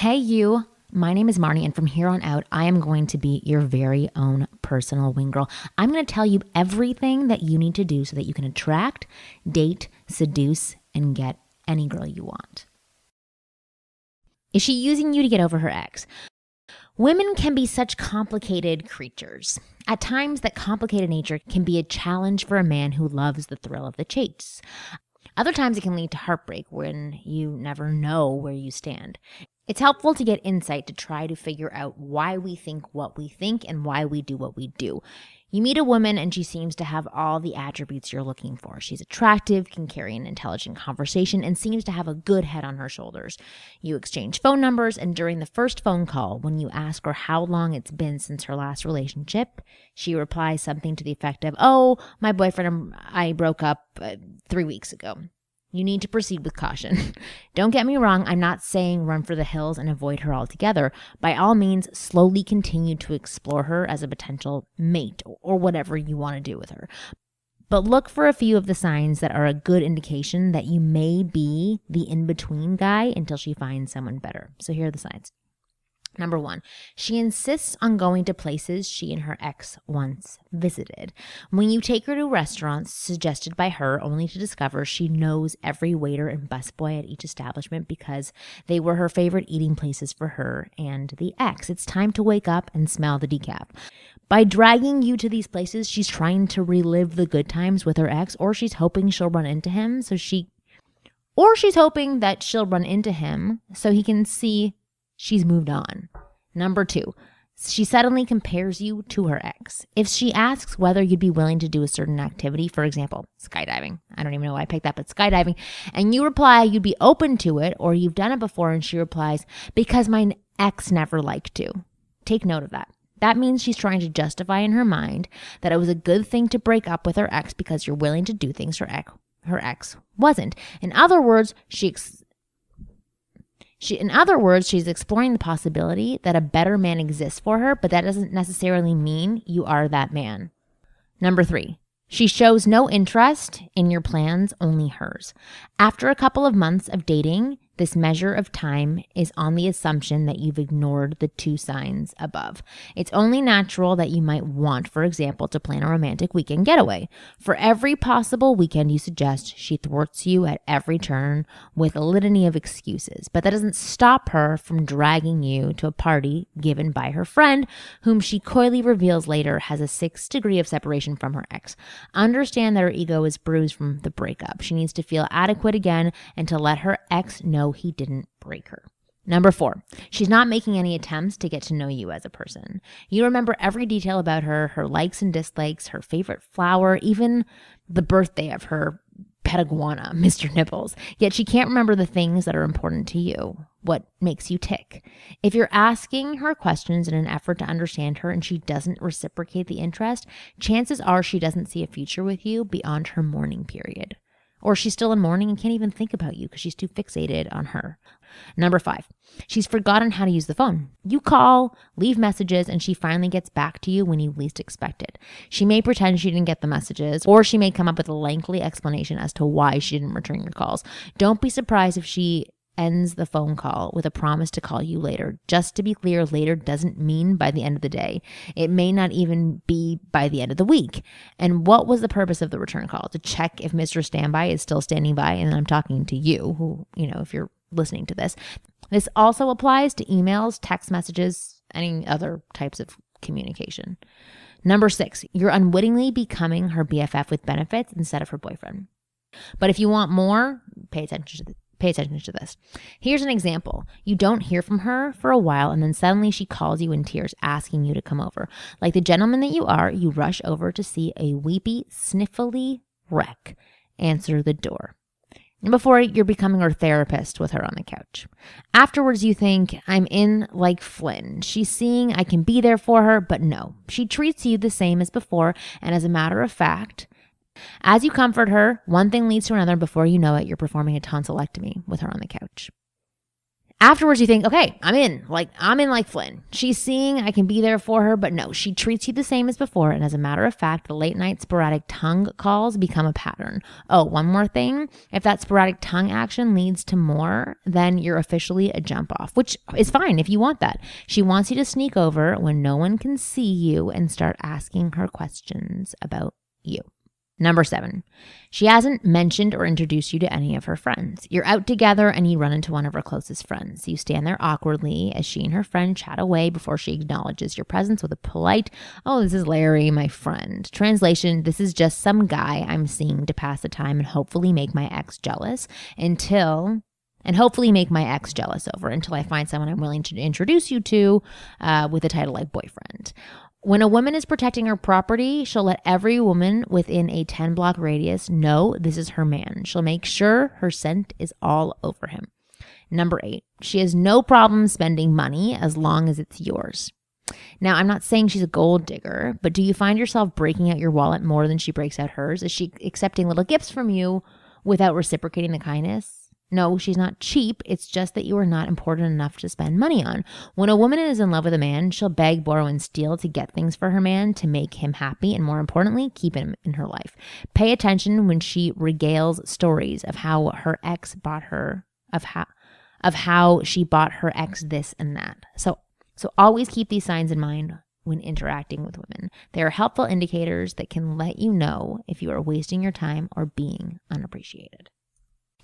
Hey you, my name is Marni, and from here on out, I am going to be your very own personal wing girl. I'm going to tell you everything that you need to do so that you can attract, date, seduce, and get any girl you want. Is she using you to get over her ex? Women can be such complicated creatures. At times, that complicated nature can be a challenge for a man who loves the thrill of the chase. Other times, it can lead to heartbreak when you never know where you stand. It's helpful to get insight to try to figure out why we think what we think and why we do what we do. You meet a woman and she seems to have all the attributes you're looking for. She's attractive, can carry an intelligent conversation, and seems to have a good head on her shoulders. You exchange phone numbers, and during the first phone call, when you ask her how long it's been since her last relationship, she replies something to the effect of, "Oh, my boyfriend and I broke up 3 weeks ago." You need to proceed with caution. Don't get me wrong, I'm not saying run for the hills and avoid her altogether. By all means, slowly continue to explore her as a potential mate or whatever you want to do with her. But look for a few of the signs that are a good indication that you may be the in-between guy until she finds someone better. So here are the signs. Number 1, she insists on going to places she and her ex once visited. When you take her to restaurants suggested by her, only to discover she knows every waiter and busboy at each establishment because they were her favorite eating places for her and the ex, it's time to wake up and smell the decaf. By dragging you to these places, she's trying to relive the good times with her ex, or she's hoping she'll run into him so he can see she's moved on. Number 2, she suddenly compares you to her ex. If she asks whether you'd be willing to do a certain activity, for example, skydiving, I don't even know why I picked that, but skydiving, and you reply you'd be open to it or you've done it before, and she replies, "Because my ex never liked to." Take note of that. That means she's trying to justify in her mind that it was a good thing to break up with her ex because you're willing to do things her ex wasn't. In other words, she's exploring the possibility that a better man exists for her, but that doesn't necessarily mean you are that man. Number 3, she shows no interest in your plans, only hers. After a couple of months of dating, this measure of time is on the assumption that you've ignored the 2 signs above. It's only natural that you might want, for example, to plan a romantic weekend getaway. For every possible weekend you suggest, she thwarts you at every turn with a litany of excuses. But that doesn't stop her from dragging you to a party given by her friend, whom she coyly reveals later has a 6 degree of separation from her ex. Understand that her ego is bruised from the breakup. She needs to feel adequate again and to let her ex know he didn't break her. Number 4, she's not making any attempts to get to know you as a person. You remember every detail about her likes and dislikes, her favorite flower, even the birthday of her pet iguana, Mr. Nibbles. Yet she can't remember the things that are important to you, what makes you tick. If you're asking her questions in an effort to understand her and she doesn't reciprocate the interest, chances are she doesn't see a future with you beyond her mourning period. Or she's still in mourning and can't even think about you because she's too fixated on her. Number 5, she's forgotten how to use the phone. You call, leave messages, and she finally gets back to you when you least expect it. She may pretend she didn't get the messages, or she may come up with a lengthy explanation as to why she didn't return your calls. Don't be surprised if she ends the phone call with a promise to call you later. Just to be clear, later doesn't mean by the end of the day. It may not even be by the end of the week. And what was the purpose of the return call? To check if Mr. Standby is still standing by, and I'm talking to you, who, if you're listening to this. This also applies to emails, text messages, any other types of communication. Number 6, you're unwittingly becoming her BFF with benefits instead of her boyfriend. But if you want more, pay attention to this. Here's an example. You don't hear from her for a while, and then suddenly she calls you in tears asking you to come over. Like the gentleman that you are, you rush over to see a weepy, sniffly wreck answer the door. And before you're becoming her therapist with her on the couch. Afterwards, you think, I'm in like Flynn. She's seeing I can be there for her, but no. She treats you the same as before, and as a matter of fact, as you comfort her, one thing leads to another. Before you know it, you're performing a tonsillectomy with her on the couch. Afterwards, you think, okay, I'm in like Flynn. She's seeing I can be there for her, but no, she treats you the same as before. And as a matter of fact, the late night sporadic tongue calls become a pattern. Oh, one more thing. If that sporadic tongue action leads to more, then you're officially a jump off, which is fine if you want that. She wants you to sneak over when no one can see you and start asking her questions about you. Number 7, she hasn't mentioned or introduced you to any of her friends. You're out together and you run into one of her closest friends. You stand there awkwardly as she and her friend chat away before she acknowledges your presence with a polite, "Oh, this is Larry, my friend." Translation, this is just some guy I'm seeing to pass the time and hopefully make my ex jealous until I find someone I'm willing to introduce you to with a title like boyfriend. When a woman is protecting her property, she'll let every woman within a 10-block radius know this is her man. She'll make sure her scent is all over him. Number 8, she has no problem spending money as long as it's yours. Now, I'm not saying she's a gold digger, but do you find yourself breaking out your wallet more than she breaks out hers? Is she accepting little gifts from you without reciprocating the kindness? No, she's not cheap. It's just that you are not important enough to spend money on. When a woman is in love with a man, she'll beg, borrow, and steal to get things for her man to make him happy and, more importantly, keep him in her life. Pay attention when she regales stories of how her ex bought her, of how she bought her ex this and that. So always keep these signs in mind when interacting with women. They are helpful indicators that can let you know if you are wasting your time or being unappreciated.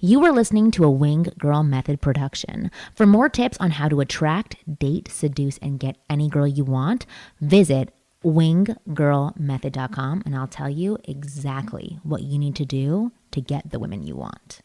You were listening to a Wing Girl Method production. For more tips on how to attract, date, seduce, and get any girl you want, visit winggirlmethod.com and I'll tell you exactly what you need to do to get the women you want.